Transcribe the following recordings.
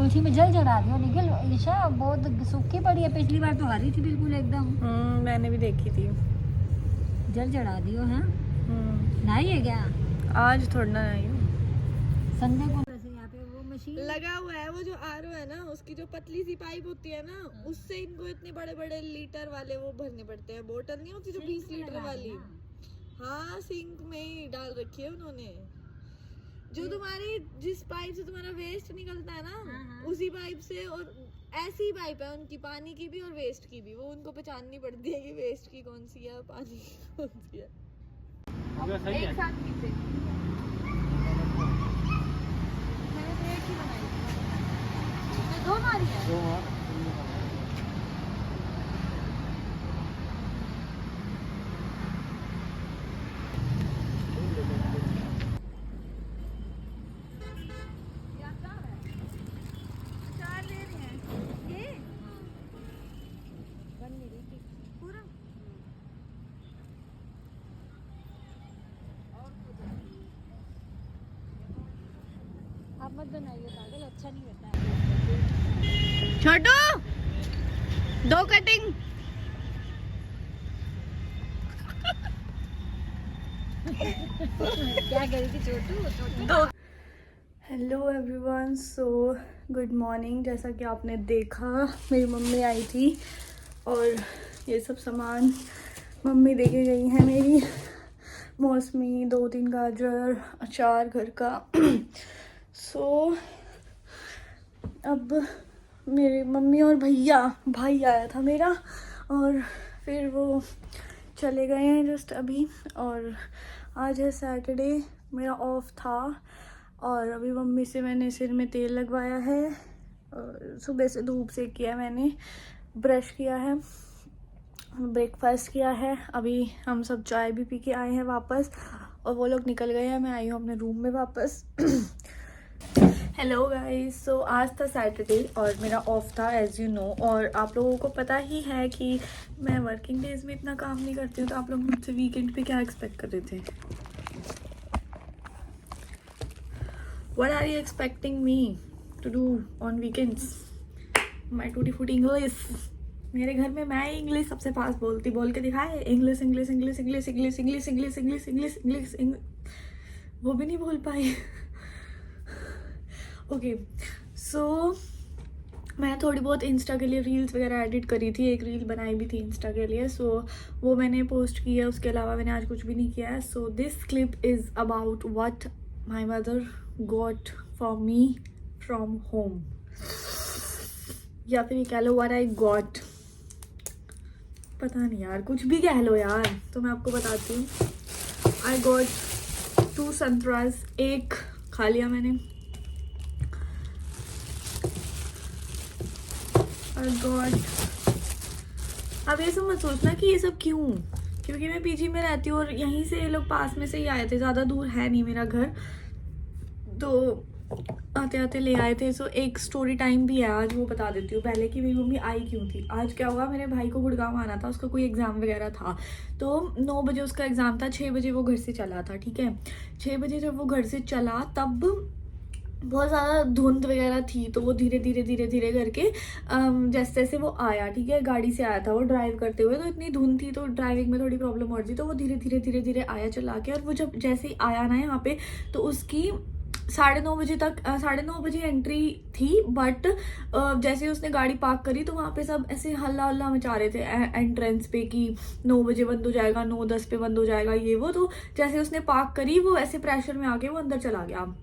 कलछी में जल चढ़ा दियो निखिल। ईशा बहुत सूखी पड़ी है, पिछली बार तो हरी थी बिल्कुल एकदम। मैंने भी देखी थी। जल चढ़ा दियो। हाँ नहीं है क्या? आज थोड़ा ना आई हूँ। संडे को वैसे यहाँ पे वो मशीन लगा हुआ है, वो जो आरओ है ना, उसकी जो पतली सी पाइप होती है ना, उससे इनको इतने बड़े बड़े लीटर वाले वो भरने पड़ते हैं। बोतल नहीं होती जो 20 लीटर वाली। हाँ, सिंक में ही डाल रखी है उन्होंने। जो तुम्हारी जिस पाइप से तुम्हारा वेस्ट निकलता है ना, उसी पाइप से, और ऐसी पाइप है उनकी, पानी की भी और वेस्ट की भी। वो उनको पहचाननी पड़ती है कि वेस्ट की कौन सी है, पानी की कौन सी है। एक साथ पीछे मैंने तो एक ही बनाई थी। दो मारी है। आप मत बनाइए पागल, अच्छा नहीं होता है। छोटू, 2 कटिंग। क्या करी थी Chhotu? Hello everyone, so good morning. जैसा कि आपने देखा, मेरी मम्मी आई थी और ये सब सामान मम्मी देके गई है मेरी। मौसमी, 2-3 गाजर, अचार घर का। सो अब मेरी मम्मी और भाई आया था मेरा, और फिर वो चले गए हैं जस्ट अभी। और आज है सैटरडे, मेरा ऑफ था, और अभी मम्मी से मैंने सिर में तेल लगवाया है, और सुबह से धूप से किया मैंने, ब्रश किया है, ब्रेकफास्ट किया है। अभी हम सब चाय भी पी के आए हैं वापस, और वो लोग निकल गए हैं। मैं आई हूँ अपने रूम में वापस। हेलो गाइस, सो आज था सैटरडे और मेरा ऑफ था एज यू नो। और आप लोगों को पता ही है कि मैं वर्किंग डेज में इतना काम नहीं करती हूँ, तो आप लोग मुझसे वीकेंड पे क्या एक्सपेक्ट कर रहे थे? What are you expecting me to do on weekends? My tutti frutti English. मेरे घर में मैं इंग्लिश सबसे फास्ट बोलती, बोल के दिखाए English English English English English English English English English English, वो भी नहीं बोल पाई। ओके, सो मैं थोड़ी बहुत इंस्टा के लिए रील्स वगैरह एडिट करी थी, एक रील बनाई भी थी इंस्टा के लिए, सो वो मैंने पोस्ट की है। उसके अलावा मैंने आज कुछ भी नहीं किया है। So this clip is about what my mother got for me from home, या फिर ये कह लो व्हाट आई गॉट। पता नहीं यार, कुछ भी कह लो यार, तो मैं आपको बताती हूँ। आई गॉट 2 संतराज, एक खा लिया मैंने। आई गॉट, अब ये सब मत सोचना कि ये सब क्यों, क्योंकि मैं पीजी में रहती हूँ और यहीं से ये लोग पास में से ही आए थे, ज़्यादा दूर है नहीं मेरा घर, तो आते आते ले आए थे। सो एक स्टोरी टाइम भी है आज, वो बता देती हूँ पहले कि मेरी मम्मी आई क्यों थी। आज क्या हुआ, मेरे भाई को गुड़गांव आना था, उसका कोई एग्ज़ाम वगैरह था, तो 9 बजे उसका एग्ज़ाम था, 6 बजे वो घर से चला था। ठीक है, 6 बजे जब वो घर से चला तब बहुत ज़्यादा धुंध वगैरह थी, तो वो धीरे धीरे करके जैसे जैसे वो आया, ठीक है, गाड़ी से आया था वो ड्राइव करते हुए, तो इतनी धुंध थी तो ड्राइविंग में थोड़ी प्रॉब्लम हो रही थी, तो वो धीरे धीरे आया चला के। और वो जब जैसे ही आया ना यहाँ पे, तो उसकी 9:30 बजे तक 9:30 बजे एंट्री थी, बट जैसे ही उसने गाड़ी पार्क करी तो वहाँ पे सब ऐसे हल्ला मचा रहे थे एंट्रेंस पे कि 9 बजे बंद हो जाएगा, 9:10 पे बंद हो जाएगा, ये वो। तो जैसे उसने पार्क करी, वो ऐसे प्रेशर में आके वो अंदर चला गया।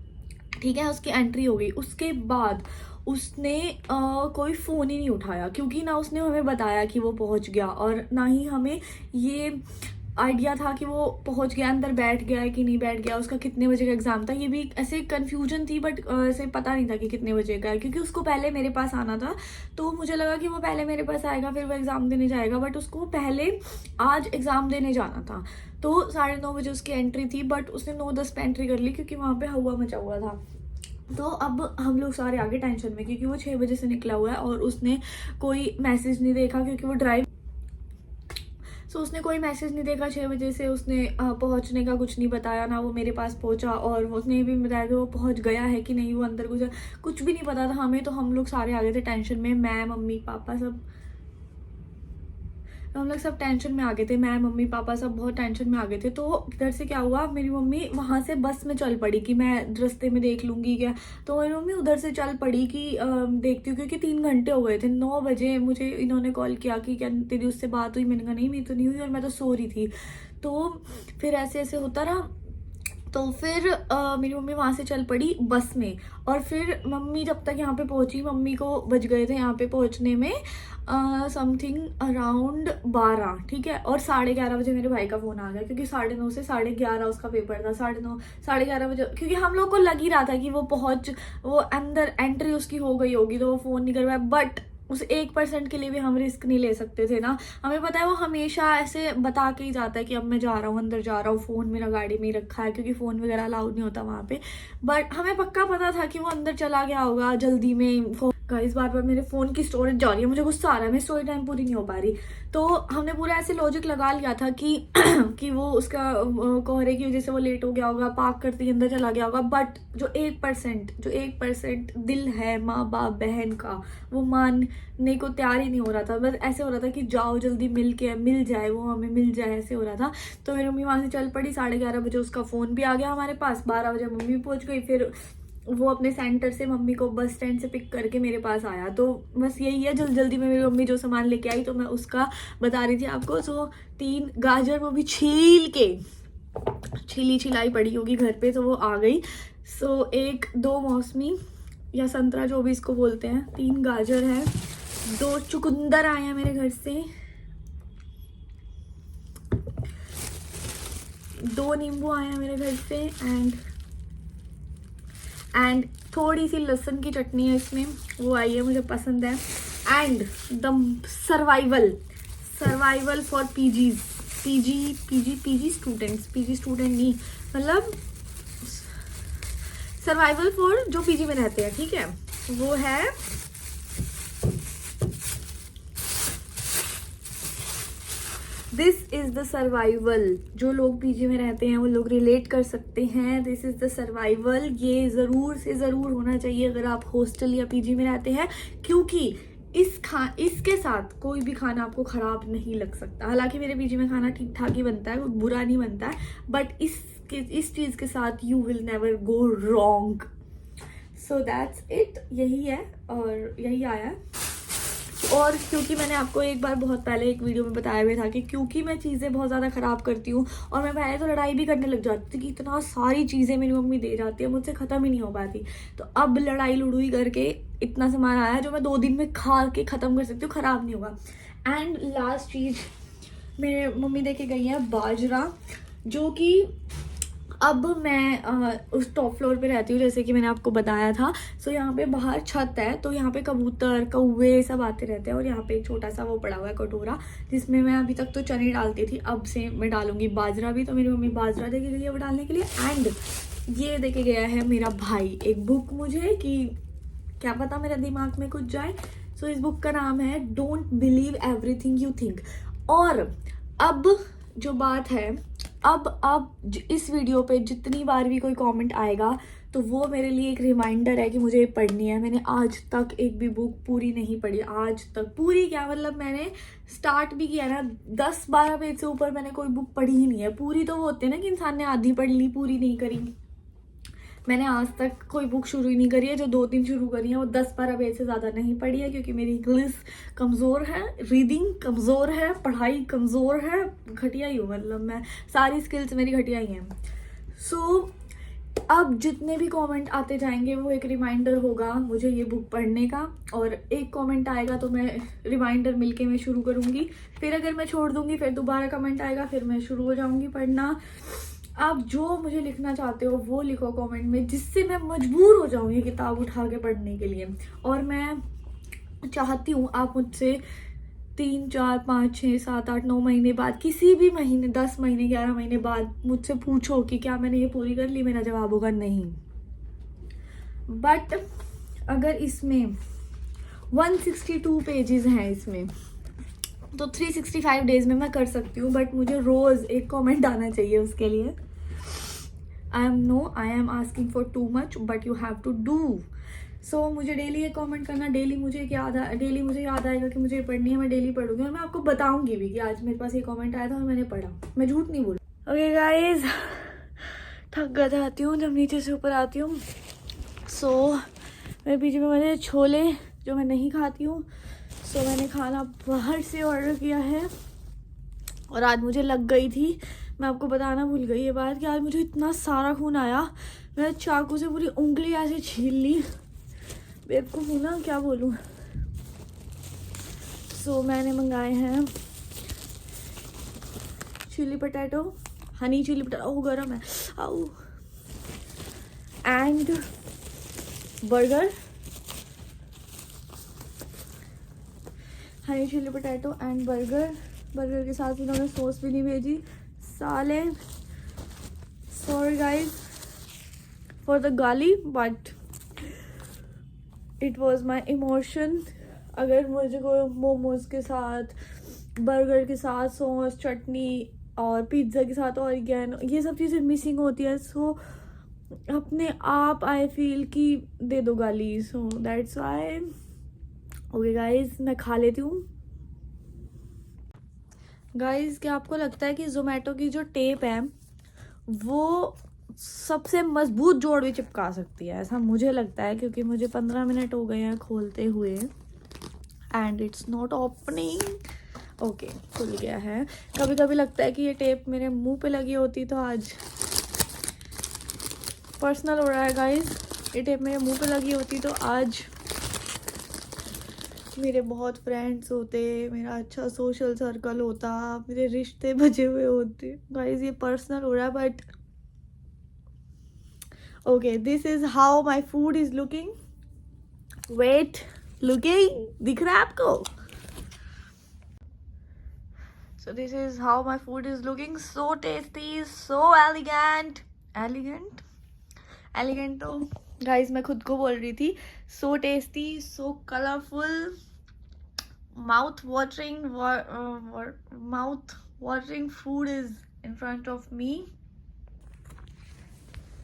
ठीक है, उसकी एंट्री हो गई। उसके बाद उसने कोई फ़ोन ही नहीं उठाया, क्योंकि ना उसने हमें बताया कि वो पहुंच गया, और ना ही हमें ये आइडिया था कि वो पहुंच गया, अंदर बैठ गया है कि नहीं बैठ गया, उसका कितने बजे का एग्ज़ाम था, ये भी ऐसे कन्फ्यूजन थी, बट ऐसे पता नहीं था कि कितने बजे का है, क्योंकि उसको पहले मेरे पास आना था, तो मुझे लगा कि वो पहले मेरे पास आएगा फिर वो एग्ज़ाम देने जाएगा, बट उसको पहले आज एग्ज़ाम देने जाना था। तो 9:30 बजे उसकी एंट्री थी, बट उसने 9:10 पे एंट्री कर ली, क्योंकि वहाँ पर हवा मचा हुआ था। तो अब हम लोग सारे आगे टेंशन में, क्योंकि वो 6 बजे से निकला हुआ है और उसने कोई मैसेज नहीं देखा, क्योंकि वो ड्राइव सो उसने कोई मैसेज नहीं देखा 6 बजे से, उसने पहुंचने का कुछ नहीं बताया, ना वो मेरे पास पहुंचा, और उसने ये भी बताया कि वो पहुंच गया है कि नहीं, वो अंदर कुछ भी नहीं पता था हमें। तो हम लोग सारे आ गए थे टेंशन में, मैं मम्मी पापा सब, तो हम लोग सब टेंशन में आ गए थे, मैं मम्मी पापा सब बहुत टेंशन में आ गए थे। तो इधर से क्या हुआ, मेरी मम्मी वहाँ से बस में चल पड़ी कि मैं रास्ते में देख लूँगी क्या। तो मेरी मम्मी उधर से चल पड़ी कि देखती हूँ, क्योंकि 3 घंटे हो गए थे। 9 बजे मुझे इन्होंने कॉल किया कि क्या तेरी उससे बात हुई, मैंने कहा नहीं मेरी तो नहीं हुई, और मैं तो सो रही थी। तो फिर ऐसे ऐसे होता रहा। तो फिर मेरी मम्मी वहाँ से चल पड़ी बस में, और फिर मम्मी जब तक यहाँ पे पहुँची, मम्मी को बज गए थे यहाँ पे पहुँचने में समथिंग अराउंड 12, ठीक है। और 11:30 बजे मेरे भाई का फ़ोन आ गया, क्योंकि 9:30 से 11:30 उसका पेपर था। 9:30 11:30 बजे, क्योंकि हम लोग को लग ही रहा था कि वो अंदर एंट्री उसकी हो गई होगी, तो वो फ़ोन नहीं करवाया। बट उस 1% के लिए भी हम रिस्क नहीं ले सकते थे ना। हमें पता है वो हमेशा ऐसे बता के ही जाता है कि अब मैं जा रहा हूँ, अंदर जा रहा हूँ, फ़ोन मेरा गाड़ी में ही रखा है, क्योंकि फ़ोन वगैरह अलाउड नहीं होता वहाँ पे। बट हमें पक्का पता था कि वो अंदर चला गया होगा जल्दी में। गाइस बार बार मेरे फ़ोन की स्टोरेज जा रही है, मुझे गुस्सा आ रहा है, मेरी स्टोरेज टाइम पूरी नहीं हो पा रही। तो हमने पूरा ऐसे लॉजिक लगा लिया था कि कि वो उसका कोहरे की वजह से वो लेट हो गया होगा, पार्क करते ही अंदर चला गया होगा। बट जो 1% दिल है माँ बाप बहन का, वो मानने को तैयार ही नहीं हो रहा था। बस ऐसे हो रहा था कि जाओ जल्दी मिल जाए, वो हमें मिल जाए, ऐसे हो रहा था। तो मेरी मम्मी वहाँ से चल पड़ी, 11:30 बजे उसका फ़ोन भी आ गया हमारे पास, 12 बजे मम्मी पहुँच गई। फिर वो अपने सेंटर से मम्मी को बस स्टैंड से पिक करके मेरे पास आया। तो बस यही है, जल्दी में मेरी मम्मी जो सामान लेके आई, तो मैं उसका बता रही थी आपको। सो 3 गाजर, वो भी छील के, छिलाई पड़ी होगी घर पे, तो वो आ गई। सो 1-2 मौसमी या संतरा जो भी इसको बोलते हैं, 3 गाजर है, 2 चुकंदर आए हैं मेरे घर से, 2 नींबू आए हैं मेरे घर से, एंड थोड़ी सी लहसुन की चटनी है इसमें, वो आई है, मुझे पसंद है। And the survival for PG student नहीं, मतलब सर्वाइवल फॉर जो पीजी में रहते हैं, ठीक है। वो है दिस इज द सर्वाइवल। जो लोग पीजी में रहते हैं वो लोग रिलेट कर सकते हैं। दिस इज द सर्वाइवल, ये ज़रूर से ज़रूर होना चाहिए अगर आप हॉस्टल या पीजी में रहते हैं, क्योंकि इसके साथ कोई भी खाना आपको ख़राब नहीं लग सकता। हालांकि मेरे पीजी में खाना ठीक ठाक ही बनता है, बुरा नहीं बनता है, बट इस चीज़ के साथ you will never go wrong. So that's it, यही है और यही आया है। और क्योंकि मैंने आपको एक बार बहुत पहले एक वीडियो में बताया हुआ था कि क्योंकि मैं चीज़ें बहुत ज़्यादा ख़राब करती हूँ, और मैं पहले तो लड़ाई भी करने लग जाती थी कि इतना सारी चीज़ें मेरी मम्मी दे जाती है, मुझसे ख़त्म ही नहीं हो पाती। तो अब लड़ाई लड़ुई करके इतना सामान आया जो मैं 2 दिन में खा के ख़त्म कर सकती हूँ, ख़राब नहीं होगा। एंड लास्ट चीज़ मेरे मम्मी दे के गई है बाजरा, जो कि अब मैं उस टॉप फ्लोर पे रहती हूँ, जैसे कि मैंने आपको बताया था। सो यहाँ पे बाहर छत है, तो यहाँ पे कबूतर कौवे सब आते रहते हैं, और यहाँ पे एक छोटा सा वो पड़ा हुआ है कटोरा, जिसमें मैं अभी तक तो चने डालती थी, अब से मैं डालूंगी बाजरा भी। तो मेरी मम्मी बाजरा दे के गई है वो डालने के लिए। एंड ये दे के गया है मेरा भाई एक बुक मुझे, कि क्या पता मेरे दिमाग में कुछ जाए। सो इस बुक का नाम है don't believe everything you think. और अब जो बात है, अब इस वीडियो पे जितनी बार भी कोई कमेंट आएगा, तो वो मेरे लिए एक रिमाइंडर है कि मुझे ये पढ़नी है। मैंने आज तक एक भी बुक पूरी नहीं पढ़ी, आज तक पूरी क्या, मतलब मैंने स्टार्ट भी किया ना, 10-12 पेज से ऊपर मैंने कोई बुक पढ़ी ही नहीं है। पूरी तो वो होते हैं ना कि इंसान ने आधी पढ़ ली, पूरी नहीं करी। मैंने आज तक कोई बुक शुरू ही नहीं करी है। जो 2-3 शुरू करी है वो 10-12 पेज से ज़्यादा नहीं पढ़ी है, क्योंकि मेरी इंग्लिश कमज़ोर है, रीडिंग कमज़ोर है, पढ़ाई कमज़ोर है, घटिया ही हूँ, मतलब मैं सारी स्किल्स मेरी घटिया ही हैं। सो अब जितने भी कमेंट आते जाएंगे वो एक रिमाइंडर होगा मुझे ये बुक पढ़ने का, और एक कमेंट आएगा तो मैं रिमाइंडर मिलके मैं शुरू करूँगी। फिर अगर मैं छोड़ दूँगी, फिर दोबारा कमेंट आएगा, फिर मैं शुरू हो जाऊँगी पढ़ना। आप जो मुझे लिखना चाहते हो वो लिखो कमेंट में, जिससे मैं मजबूर हो जाऊँ ये किताब उठा के पढ़ने के लिए। और मैं चाहती हूँ आप मुझसे 3, 4, 5, 6, 7, 8, 9 महीने बाद, किसी भी महीने, 10 महीने, 11 महीने बाद मुझसे पूछो कि क्या मैंने ये पूरी कर ली। मेरा जवाब होगा नहीं। बट अगर इसमें 162 पेजेस हैं, इसमें तो 365 डेज में मैं कर सकती हूँ, बट मुझे रोज़ एक कमेंट आना चाहिए उसके लिए. I am asking for too much but you have to do. So मुझे डेली ये कमेंट करना, डेली मुझे याद आएगा कि मुझे ये पढ़नी है, मैं डेली पढ़ूंगी और मैं आपको बताऊंगी भी कि आज मेरे पास ये कमेंट आया था और मैंने पढ़ा. मैं झूठ नहीं बोलूँ. ओके गाइज, थक कर जाती हूँ जब नीचे से ऊपर आती हूँ. सो मेरे पीछे में मैंने छोले जो मैं नहीं खाती हूँ, सो मैंने खाना बाहर से ऑर्डर किया है. और आज मुझे लग गई थी, मैं आपको बताना भूल गई ये बात, कि आज मुझे इतना सारा खून आया, मैंने चाकू से पूरी उंगली ऐसे छील ली. बेवकूफ़ हूँ ना, क्या बोलूँ. सो मैंने मंगाए हैं chilli potato, honey chilli potato, oh गरम है, आओ, and burger. Honey chilli potato and burger के साथ उन्होंने सॉस भी नहीं भेजी. साले, सॉरी गाइज फॉर द गाली, but it was my emotion. अगर मुझे को मोमोज के साथ, बर्गर के साथ सॉस, चटनी और पिज़्ज़ा के साथ ऑरिगेनो, ये सब चीज़ें मिसिंग होती है, सो अपने आप आई फील कि दे दो गाली. So that's why. Okay guys, मैं खा लेती हूँ. गाइज, क्या आपको लगता है कि जोमेटो की जो टेप है वो सबसे मजबूत जोड़ भी चिपका सकती है? ऐसा मुझे लगता है, क्योंकि मुझे 15 मिनट हो गए हैं खोलते हुए and it's not opening. Okay, खुल गया है. कभी कभी लगता है कि ये टेप मेरे मुंह पे लगी होती तो आज, पर्सनल हो रहा है गाइज, ये टेप मेरे मुंह पे लगी होती तो आज मेरे बहुत फ्रेंड्स होते, मेरा अच्छा सोशल सर्कल होता, मेरे रिश्ते बचे हुए होते. गाइज, ये पर्सनल हो रहा है, but okay, this is how my food is looking. Wait, looking, दिख रहा है आपको? So this is how my food is looking. So tasty, so elegant. तो गाइज मैं खुद को बोल रही थी. So tasty, so colourful, mouth watering food is in front of me,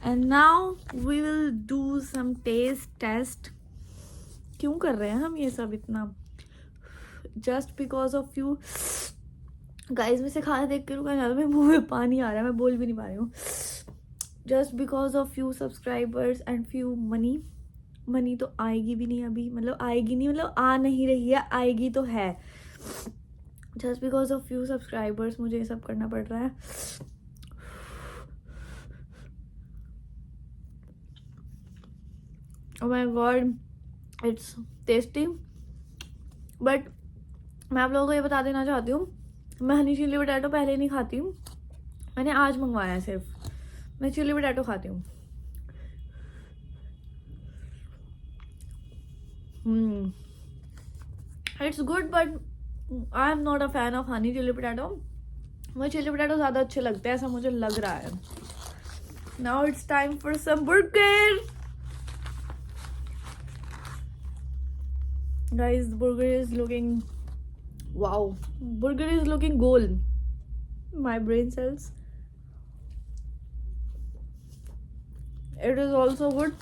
and now we will do some taste test. क्यों कर रहे हैं हम ये सब इतना? just because of you guys. मैं से खाना देख के रुका ना, मेरे मुंह में पानी आ रहा है, मैं बोल भी नहीं पा रही हूँ. just because of few subscribers and few money तो आएगी भी नहीं अभी, मतलब आएगी नहीं, मतलब आ नहीं रही है, आएगी तो है. Just because of few subscribers मुझे ये सब करना पड़ रहा है. Oh my God, it's tasty. But मैं आप लोगों को ये बता देना चाहती हूँ, मैं हनी चिली पोटैटो पहले नहीं खाती हूँ, मैंने आज मंगवाया है सिर्फ. मैं चिली पोटैटो खाती हूँ. It's good, but I am not a fan of honey chilli potato. मुझे चिली पोटैटो ज़्यादा अच्छे लगते हैं, ऐसा मुझे लग रहा है. Now it's time for some burger. Guys, burger is looking, wow, burger is looking gold. My brain cells. It is also good.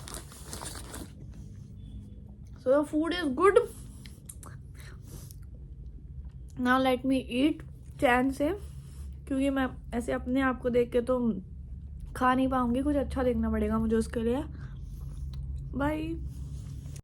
So the food is good. Now let me eat चैन से, क्योंकि मैं ऐसे अपने आप को देख के तो खा नहीं पाऊंगी, कुछ अच्छा देखना पड़ेगा मुझे उसके लिए. बाय.